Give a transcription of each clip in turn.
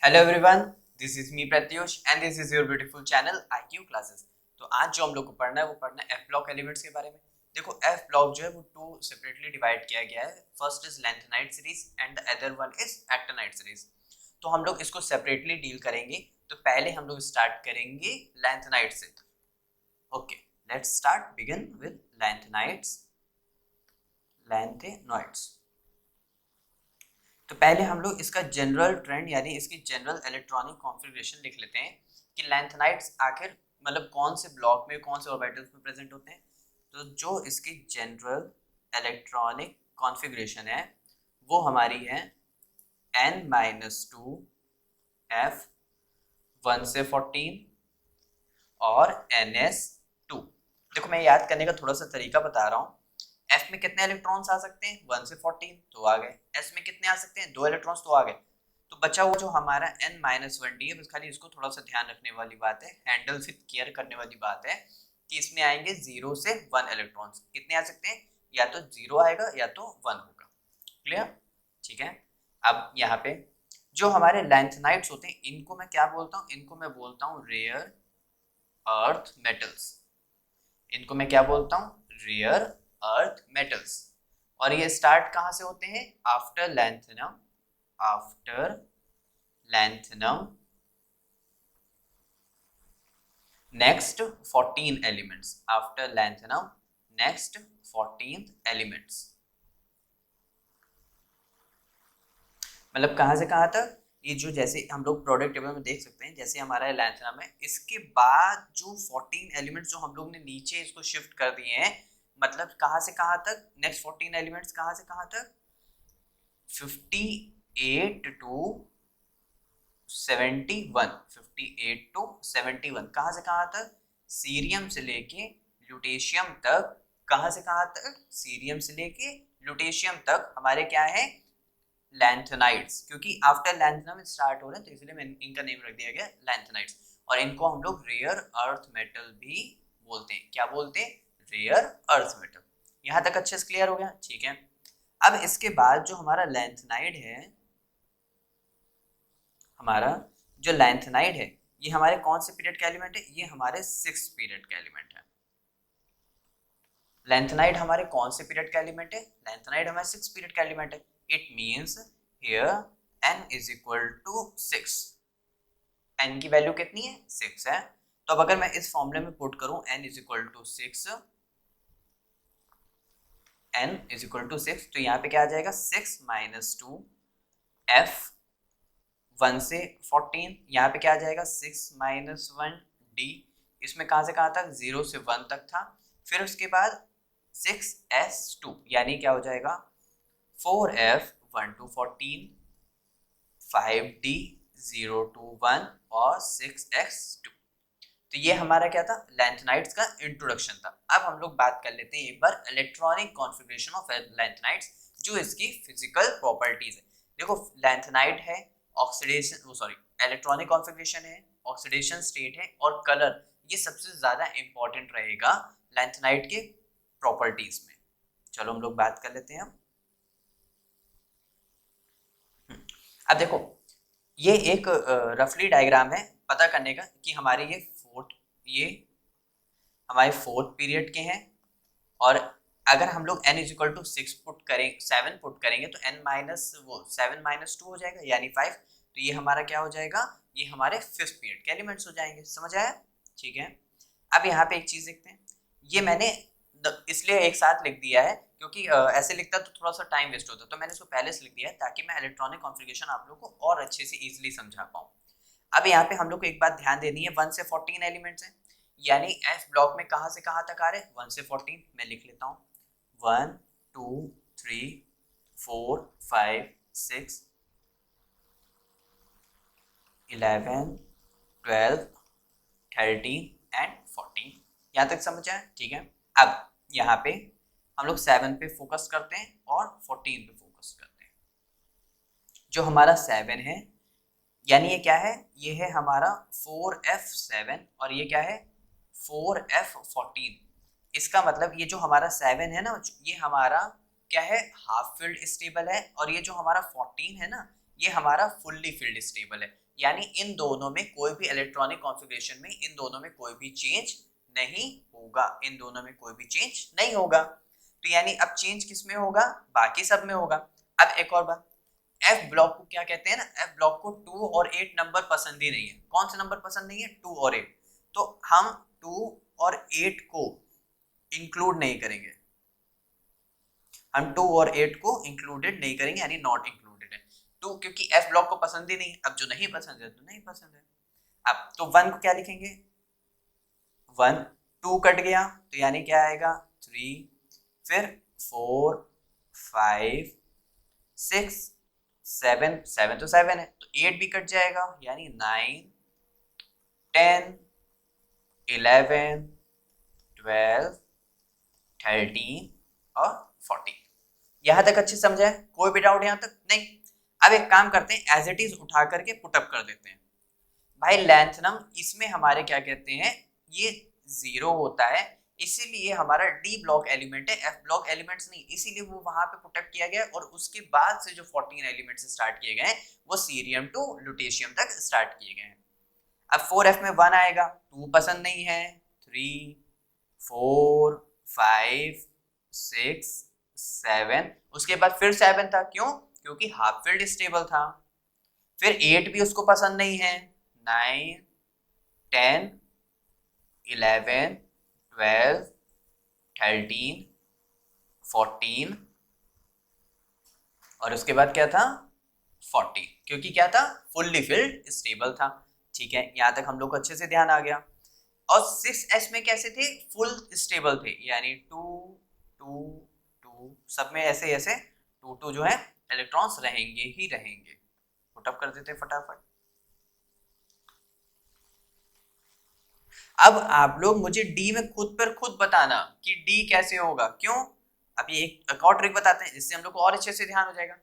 Hello everyone, this is me Pratyush and this is your beautiful channel IQ classes. तो आज जो हम लोग को पढ़ना है वो पढ़ना है एफ ब्लॉक एलिमेंट्स के बारे में। देखो एफ ब्लॉक जो है वो टू सेपरेटली डिवाइड किया गया है। First is lanthanide series and the other one is actinide series. तो हम लोग इसको सेपरेटली डील करेंगे। तो पहले हम लोग स्टार्ट करेंगे लेंथेनाइड से। Okay, let's start begin with lanthanoids. तो पहले हम लोग इसका जनरल ट्रेंड यानी इसकी जनरल इलेक्ट्रॉनिक कॉन्फ़िगरेशन लिख लेते हैं कि लेंथेनाइड्स आखिर मतलब कौन से ब्लॉक में कौन से ऑर्बिटल्स में प्रेजेंट होते हैं। तो जो इसकी जनरल इलेक्ट्रॉनिक कॉन्फ़िगरेशन है वो हमारी है n-2 f 1 से 14 और ns2। देखो मैं याद करने का थोड़ा सा तरीका बता रहा हूँ। F में कितने इलेक्ट्रॉन्स आ सकते हैं 1 से 14 तो आ गए। S में कितने आ सकते हैं 2 इलेक्ट्रॉन्स तो आ गए। तो बचा हुआ जो हमारा n-1d है, बस खाली इसको थोड़ा सा ध्यान रखने वाली बात है, हैंडल से केयर करने वाली बात है कि इसमें आएंगे 0 से 1 इलेक्ट्रॉन्स। कितने आ सकते हैं, या तो 0 आएगा या तो 1 होगा। क्लियर? ठीक है। अब यहाँ पे जो हमारे लेंथेनाइड्स होते हैं इनको मैं क्या बोलता हूँ, इनको मैं बोलता हूँ रेयर अर्थ मेटल्स। इनको मैं क्या बोलता हूँ, रेयर अर्थ मेटल्स। और ये स्टार्ट कहां से होते हैं, after lanthanum. After lanthanum next 14 elements. After lanthanum next 14 elements. मतलब कहां से कहां तक, ये जो जैसे हम लोग प्रोडक्ट टेबल में देख सकते हैं, जैसे हमारा लैंथेनम है, इसके बाद जो 14 एलिमेंट्स जो हम लोग ने नीचे इसको शिफ्ट कर दिए हैं, मतलब कहां से कहां तक, नेक्स्ट 14 एलिमेंट्स कहां से कहां तक, 58 टू 71। 58 टू 71 कहां से कहां तक, सीरियम से लेके ल्यूटेशियम तक। कहां से कहां तक, सीरियम से लेके ल्यूटेशियम तक हमारे क्या है, लैंथेनाइड्स। क्योंकि आफ्टर लैंथेनम स्टार्ट हो रहे हैं तो इसलिए इनका नेम रख दिया गया लैंथेनाइड्स। और इनको हम लोग रेयर अर्थ मेटल भी बोलते हैं। क्या बोलते हैं, रेयर अर्थ मेटल। यहां तक अच्छे से क्लियर हो गया? ठीक है। अब इसके बाद जो हमारा लैंथेनाइड है, हमारा जो लैंथेनाइड है ये हमारे कौन से पीरियड का एलिमेंट है, ये हमारे 6 पीरियड का एलिमेंट है। लैंथेनाइड हमारे कौन से पीरियड का एलिमेंट है, लैंथेनाइड हमारे 6 पीरियड का एलिमेंट है। It means here n is equal to 6। n की वैल्यू कितनी है, 6 है। तो अब अगर मैं इस फॉर्मूले में पुट करूं n is equal to 6, n is equal to 6, तो यहाँ पे क्या आ जाएगा, 6 माइनस 2 f 1 से 14, यहाँ पे क्या आ जाएगा 6 माइनस 1 d। इसमें कहाँ से कहाँ तक, 0 से 1 तक था। फिर उसके बाद 6s2 यानी क्या हो जाएगा 4f 1 to 14, 5d 0 to 1 और 6x2। तो ये हमारा क्या था, लैंथेनाइड्स का इंट्रोडक्शन था। अब हम लोग बात कर लेते हैं एक बार इलेक्ट्रॉनिक कॉन्फ़िगरेशन ऑफ लैंथेनाइड्स, जो इसकी फिजिकल प्रॉपर्टीज है। देखो लैंथेनाइड है, ऑक्सीडेशन वो सॉरी इलेक्ट्रॉनिक कॉन्फ़िगरेशन है, ऑक्सीडेशन स्टेट है और कलर, ये सबसे ज्यादा इंपॉर्टेंट रहेगा लैंथेनाइड के प्रॉपर्टीज में। चलो हम लोग बात कर लेते हैं। अब देखो ये एक रफली डायग्राम है पता करने का कि हमारे ये हमारे फोर्थ पीरियड के हैं। और अगर हम लोग n is equal to 6 put करें 7 पुट करेंगे तो n माइनस वो 7 माइनस 2 हो जाएगा यानी 5। तो ये हमारा क्या हो जाएगा, ये हमारे फिफ्थ पीरियड के एलिमेंट्स हो जाएंगे। समझ आया? ठीक है। अब यहाँ पे एक चीज देखते हैं, ये मैंने इसलिए एक साथ लिख दिया है क्योंकि ऐसे लिखता तो थोड़ा सा टाइम वेस्ट होता, तो मैंने इसको पहले से लिख दिया है ताकि मैं इलेक्ट्रॉनिक कॉन्फ़िगरेशन आप लोग को और अच्छे से इजीली समझा पाऊँ। अब यहाँ पे हम लोग को एक बात ध्यान देनी है, 1 से 14 एलिमेंट्स हैं, यानी एफ ब्लॉक में कहाँ से कहाँ तक आ रहे हैं, 1 से 14। मैं लिख लेता हूँ 1 2 3 4 5 6 11 12 13 एंड 14। यहाँ तक समझ आया? ठीक है। अब यहाँ पे हम लोग 7 पे फोकस करते हैं और 14 पे फोकस करते हैं। जो हमारा 7 है यानी ये क्या है, ये है हमारा 4f7 और ये क्या है 4f14। इसका मतलब ये जो हमारा 7 है ना, ये हमारा क्या है, हाफ फील्ड स्टेबल है। और ये जो हमारा 14 है ना, ये हमारा फुल्ली फिल्ड स्टेबल है, यानी इन दोनों में कोई भी इलेक्ट्रॉनिक कॉन्फ़िगरेशन में इन दोनों में कोई भी चेंज नहीं होगा, इन दोनों में कोई भी चेंज नहीं होगा। तो यानी अब चेंज किस में होगा, बाकी सब में होगा। अब एक और बात, एफ ब्लॉक को क्या कहते हैं ना, एफ ब्लॉक को 2 और 8 नंबर पसंद ही नहीं है। कौन से नंबर पसंद नहीं है, 2 और 8। तो हम 2 और 8 को इंक्लूड नहीं करेंगे, हम 2 और 8 को इंक्लूडेड नहीं करेंगे, यानी नॉट इंक्लूडेड है। 2 क्योंकि एफ ब्लॉक को पसंद ही नहीं है, अब जो नहीं पसंद है तो नहीं पसंद है। अब तो 1 को क्या लिखेंगे, 1, 2 कट गया तो यानी क्या आएगा 3, फिर 4, 5, 6, 7, 7 तो 7 है तो 8 भी कट जाएगा, यानी 9, 10, 11, 12, 13 और 14। यहां तक अच्छे समझा है, कोई भी डाउट यहां तक नहीं। अब एक काम करते हैं, एज इट इज उठा करके पुटअप कर देते हैं। भाई लेंथनम इसमें हमारे क्या कहते हैं, ये 0 होता है, इसीलिए हमारा डी ब्लॉक एलिमेंट है, एफ ब्लॉक एलिमेंट्स नहीं, इसीलिए वो वहां पे पुटअप किया गया। और उसके बाद से जो 14 एलिमेंट्स स्टार्ट किए गए हैं वो सीरियम टू लुटेशियम तक स्टार्ट किए गए हैं। अब 4f में 1 आएगा, 2 पसंद नहीं है, 3, 4, 5, 6, 7, उसके बाद फिर 7 था, क्यों, क्योंकि हाफ फिल्ड स्टेबल था। फिर 8 भी उसको पसंद नहीं है, 9, 10, 11, 12, 13, 14 और उसके बाद क्या था 40, क्योंकि क्या था फुल्ली फिल्ड स्टेबल था। ठीक है, यहां तक हम लोग को अच्छे से ध्यान आ गया। और 6s में कैसे थे, फुल स्टेबल थे, यानी 2, 2, 2 सब में ऐसे ऐसे 2, 2 जो है इलेक्ट्रॉन्स रहेंगे ही रहेंगे। पुटअप कर देते फटाफट। अब आप लोग मुझे डी में खुद पर खुद बताना कि डी कैसे होगा, क्यों। अब ये एक और ट्रिक बताते हैं जिससे हम लोग को और अच्छे से ध्यान हो जाएगा।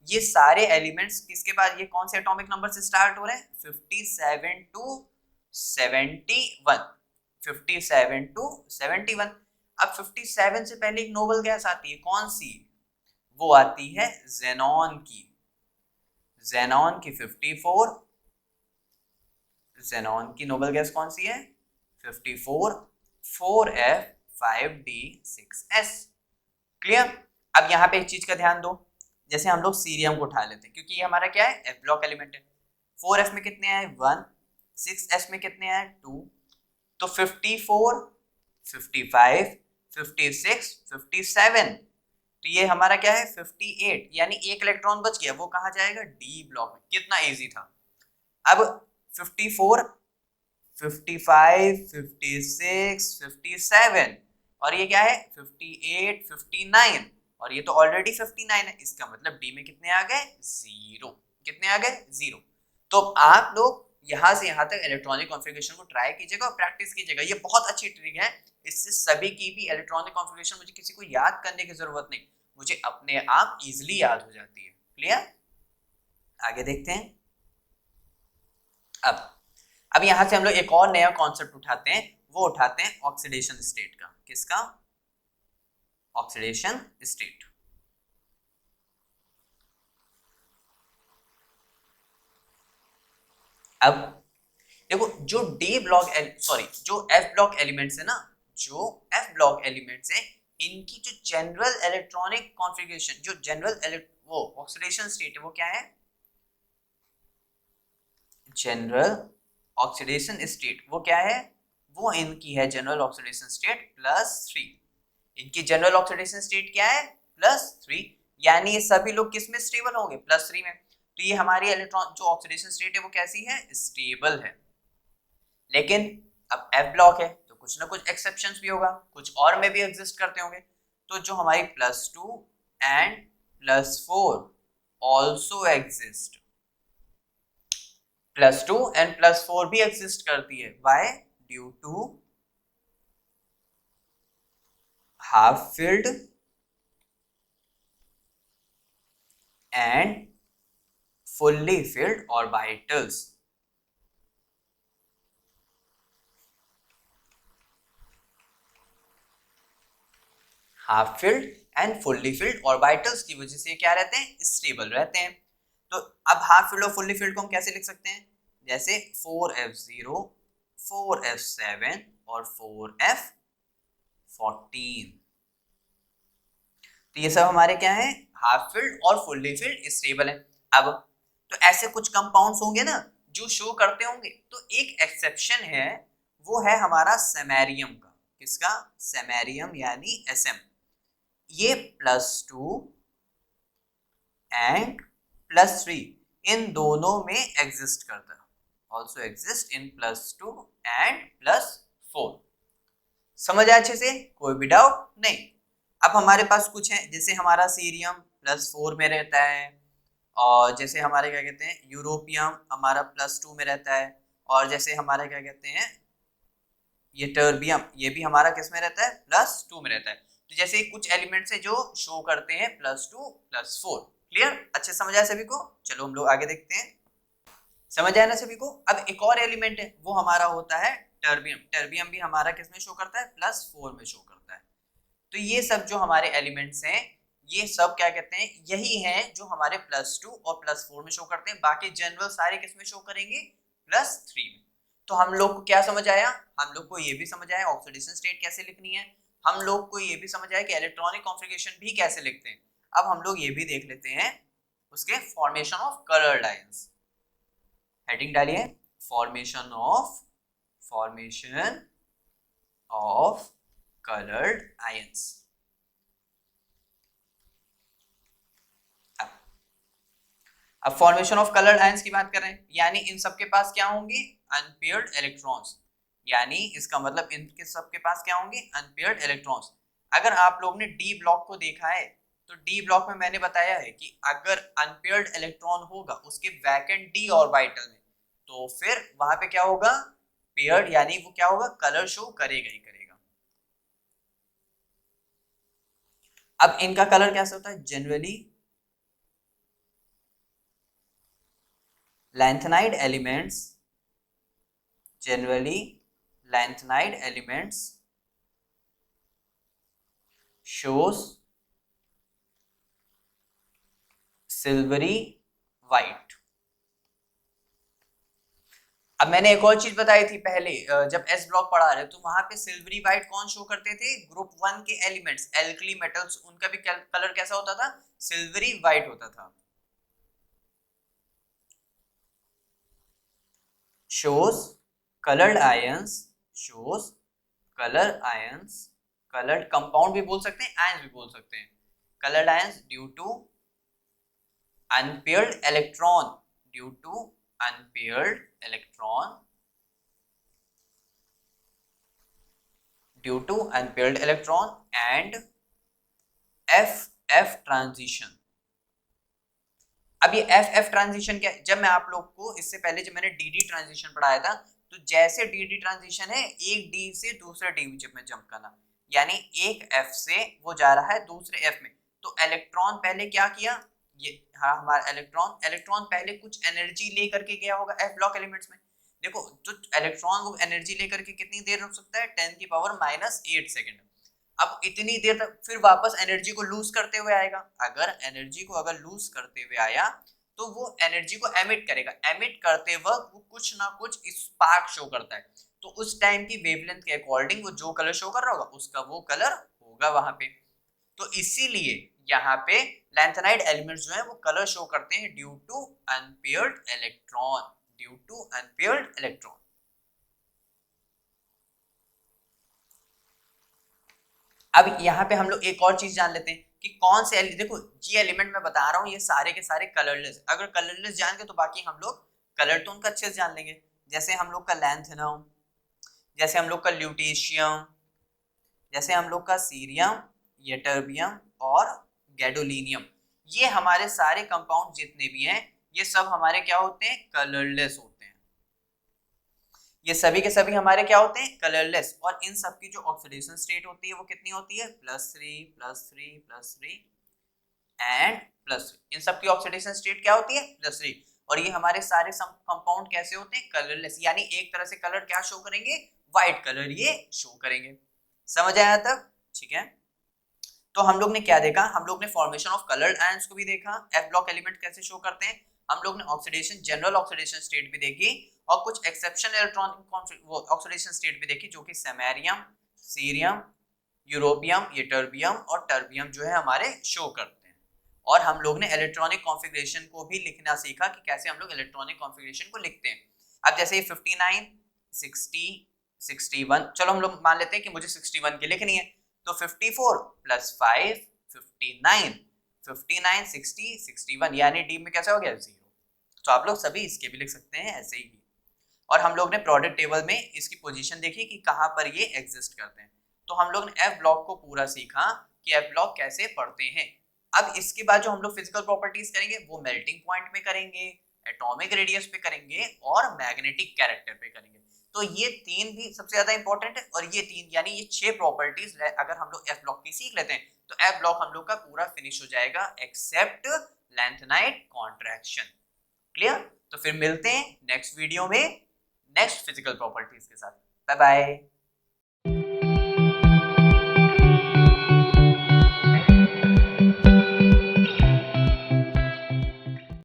ये सारे एलिमेंट्स किसके बाद, ये कौन से एटॉमिक नंबर से स्टार्ट हो रहे हैं, 57 टू 71, 57 टू 71। अब 57 से पहले एक नोबल गैस आती है, कौन सी, वो आती है जेनॉन की, जेनॉन की 54, जेनॉन की नोबल गैस कौन सी है 54, 4f 5d 6s। क्लियर। अब यहाँ पे एक चीज का ध्यान दो, जैसे हम लोग सीरियम को उठा लेते हैं क्योंकि ये हमारा क्या है एफ ब्लॉक एलिमेंट है। 4f में कितने आए 1, 6s में कितने आए 2, तो 54, 55, 56, 57, तो ये हमारा क्या है 58, यानी एक इलेक्ट्रॉन बच गया, वो कहाँ जाएगा डी ब्लॉक में। कितना इजी था। अब 54, 55, 56, 57 और ये क्या है 58, 59 और ये तो ऑलरेडी 59 है, इसका मतलब डी में कितने आ गए 0, कितने आ गए 0। तो आप लोग यहां से यहां तक इलेक्ट्रॉनिक कॉन्फ़िगरेशन को ट्राई कीजिएगा और प्रैक्टिस कीजिएगा, ये बहुत अच्छी ट्रिक है। इससे सभी की भी इलेक्ट्रॉनिक कॉन्फ़िगरेशन मुझे किसी को याद करने की जरूरत नहीं, मुझे अपने आप इजीली याद हो जाती है। क्लियर। आगे देखते हैं। अब यहां से हम लोग एक और नया कॉन्सेप्ट उठाते हैं, वो उठाते हैं ऑक्सीडेशन स्टेट का। किसका, ऑक्सीडेशन स्टेट। अब देखो जो डी ब्लॉक जो एफ ब्लॉक एलिमेंट्स है ना, जो एफ ब्लॉक एलिमेंट्स है इनकी जो जनरल इलेक्ट्रॉनिक कॉन्फ़िगरेशन, जो जनरल वो ऑक्सीडेशन स्टेट है वो क्या है, जनरल ऑक्सीडेशन स्टेट वो क्या है, वो इनकी है जनरल ऑक्सीडेशन स्टेट +3। इनकी जनरल ऑक्सीडेशन स्टेट क्या है +3, यानी ये सभी लोग किस में स्टेबल होंगे +3 में। तो ये हमारी इलेक्ट्रॉन जो ऑक्सीडेशन स्टेट है वो कैसी है स्टेबल है। लेकिन अब एफ ब्लॉक है तो कुछ ना कुछ एक्सेप्शंस भी होगा, कुछ और में भी एग्जिस्ट करते होंगे। तो जो हमारी +2 एंड +4 ऑल्सो एग्जिस्ट, +2 एंड +4 भी एग्जिस्ट करती है। Why, due to half filled and fully filled orbitals। Half filled and fully filled orbitals की वजह से क्या रहते हैं स्टेबल रहते हैं। तो अब हाफ फील्ड और फुल्ली फील्ड को हम कैसे लिख सकते हैं, जैसे 4f0, 4f7 और 4f14। तो ये सब हमारे क्या है, हाफ फील्ड और फुल्ली फील्ड स्टेबल है। अब तो ऐसे कुछ कंपाउंड्स होंगे ना जो शो करते होंगे, तो एक एक्सेप्शन है, वो है हमारा सेमेरियम का। किसका, सेमेरियम यानी Sm। ये +2 एंड +3 इन दोनों में एग्जिस्ट करता है, ऑल्सो एग्जिस्ट इन +2 एंड +4। समझ आए अच्छे से, कोई भी डाउट नहीं। अब हमारे पास कुछ है, जैसे हमारा सीरियम +4 में रहता है, और जैसे हमारे क्या कहते हैं यूरोपियम हमारा +2 में रहता है, और जैसे हमारा क्या कहते हैं ये टर्बियम, ये भी हमारा किस में रहता है, +2 में रहता है। तो जैसे कुछ एलिमेंट्स है जो शो करते हैं +2 +4। क्लियर, अच्छे समझ आया सभी को। चलो हम लोग आगे देखते हैं, समझ आया ना सभी को। अब एक और एलिमेंट है, वो हमारा होता है टर्बियम। टर्बियम भी हमारा किस में शो करता है, +4 में शो करता है। तो ये सब जो हमारे एलिमेंट्स हैं, ये सब क्या कहते हैं, यही हैं जो हमारे +2 और +4 में शो करते हैं। बाकी जनरल सारे किस में शो करेंगे, +3 में। तो हम लोग को क्या समझ आया, हम लोग को ये भी समझ आया ऑक्सीडेशन स्टेट कैसे लिखनी है, हम लोग को ये भी समझ आया कि इलेक्ट्रॉनिक कॉन्फ़िगरेशन भी कैसे लिखते हैं। अब हम लोग ये भी देख लेते हैं उसके formation of coloured ions. Heading डालिए, फॉर्मेशन ऑफ कलर्ड आयंस। अब फॉर्मेशन ऑफ कलर्ड आयंस की बात कर रहे हैं, यानी इन सबके पास क्या होंगे, अनपेयर्ड इलेक्ट्रॉन्स। यानी इसका मतलब इनके सबके पास क्या होंगे, अनपेयर्ड इलेक्ट्रॉन्स। अगर आप लोग ने डी ब्लॉक को देखा है, तो डी ब्लॉक में मैंने बताया है कि अगर अनपेयर्ड इलेक्ट्रॉन होगा उसके वैकेंट डी ऑर्बिटल में, तो फिर वहां पे क्या होगा, पेयर्ड, यानी वो क्या होगा, कलर शो करेगा ही करेगा। अब इनका कलर कैसा होता है, generally lanthanide elements shows silvery white। अब मैंने एक और चीज बताई थी पहले, जब एस ब्लॉक पढ़ा रहे तो वहां पे सिल्वरी व्हाइट कौन शो करते थे, ग्रुप 1 के एलिमेंट्स, एल्कली मेटल्स, उनका भी कलर कैसा होता था, सिल्वरी व्हाइट होता था। shows colored ions, colored compound भी बोल सकते हैं, ions भी बोल सकते हैं, colored ions due to unpaired electron and FF transition. अब ये FF ट्रांजिशन क्या है, जब मैं आप लोग को इससे पहले जब मैंने DD ट्रांजिशन पढ़ाया था, तो जैसे DD ट्रांजिशन है, एक D से दूसरे D में जंप करना, यानी एक F से वो जा रहा है दूसरे F में। तो इलेक्ट्रॉन पहले क्या किया, ये हाँ हमारा इलेक्ट्रॉन पहले कुछ एनर्जी लेकर के गया होगा F ब्लॉक एलिमेंट्स में। देखो जो इलेक्ट्रॉन वो एनर्जी लेकर के कितनी देर रुक सकता है, 10⁻⁻8 सेकेंड। अब इतनी देर तक फिर वापस एनर्जी को लूज करते हुए आएगा। अगर एनर्जी को लूज करते हुए आया, तो वो एनर्जी को एमिट करेगा। एमिट करते वक्त वो कुछ ना कुछ स्पार्क शो करता है, तो उस टाइम की वेवलेंथ के अकॉर्डिंग वो जो कलर शो कर रहा होगा उसका वो कलर होगा वहां पे। तो इसीलिए यहाँ पे लैंथेनाइड एलिमेंट्स जो है वो कलर शो करते हैं ड्यू टू अनपेयर्ड इलेक्ट्रॉन। अब यहाँ पे हम लोग एक और चीज जान लेते हैं कि कौन से देखो ये एलिमेंट मैं बता रहा हूँ ये सारे के सारे कलरलेस। अगर कलरलेस जान गए तो बाकी हम लोग कलर तो उनका अच्छे से जान लेंगे। जैसे हम लोग का लैंथेनम, जैसे हम लोग का ल्यूटेशियम, जैसे हम लोग का सीरियम, यटर्बियम और गैडोलिनियम, ये हमारे सारे कंपाउंड जितने भी हैं ये सब हमारे क्या होते हैं, कलरलेस होते हैं। ये सभी के सभी हमारे क्या होते हैं, कलरलेस। और इन सब की जो ऑक्सीडेशन स्टेट होती है वो कितनी होती है, +3 एंड +3। इन सब की ऑक्सीडेशन स्टेट क्या होती है, +3। और ये हमारे सारे कंपाउंड कैसे होते हैं, कलरलेस, यानी एक तरह से कलर क्या शो करेंगे, व्हाइट कलर ये शो करेंगे। समझ आया तब, ठीक है। तो हम लोग ने क्या देखा, हम लोग ने फॉर्मेशन ऑफ कलर्ड आयंस को भी देखा, एफ ब्लॉक एलिमेंट कैसे शो करते हैं। हम लोग ने ऑक्सीडेशन, जनरल ऑक्सीडेशन स्टेट भी देखी और कुछ एक्सेप्शनल इलेक्ट्रॉनिक ऑक्सीडेशन स्टेट भी देखी, जो कि सेमेरियम, सीरियम, यूरोपियम, ये टर्बियम और टर्बियम जो है हमारे शो करते हैं। और हम लोग ने इलेक्ट्रॉनिक कॉन्फ़िगरेशन को भी लिखना सीखा कि कैसे हम लोग इलेक्ट्रॉनिक कॉन्फ़िगरेशन को लिखते हैं। अब जैसे 59, 60, 61, चलो हम लोग मान लेते हैं कि मुझे 61 की लिखनी है, तो 54 + 5 59, 59 60 61, यानी डी में कैसा हो गया 0। तो आप लोग सभी इसके भी लिख सकते हैं ऐसे ही। और हम लोग ने प्रोडक्ट टेबल में इसकी पोजीशन देखी कि कहाँ पर ये एग्जिस्ट करते हैं। तो हम लोग ने एफ ब्लॉक को पूरा सीखा कि एफ ब्लॉक कैसे पढ़ते हैं। अब इसके बाद जो हम लोग फिजिकल प्रॉपर्टीज करेंगे वो मेल्टिंग पॉइंट पे करेंगे, एटॉमिक रेडियस पे करेंगे और मैग्नेटिक कैरेक्टर पे करेंगे। तो ये तीन भी सबसे ज्यादा इंपॉर्टेंट है, और ये तीन यानी ये 6 प्रॉपर्टीज अगर हम लोग एफ ब्लॉक की सीख लेते हैं तो एफ ब्लॉक हम लोग का पूरा फिनिश हो जाएगा एक्सेप्ट लेंथेनाइट कॉन्ट्रैक्शन। क्लियर? तो फिर मिलते हैं नेक्स्ट वीडियो में नेक्स्ट फिजिकल प्रॉपर्टीज के साथ। Bye bye.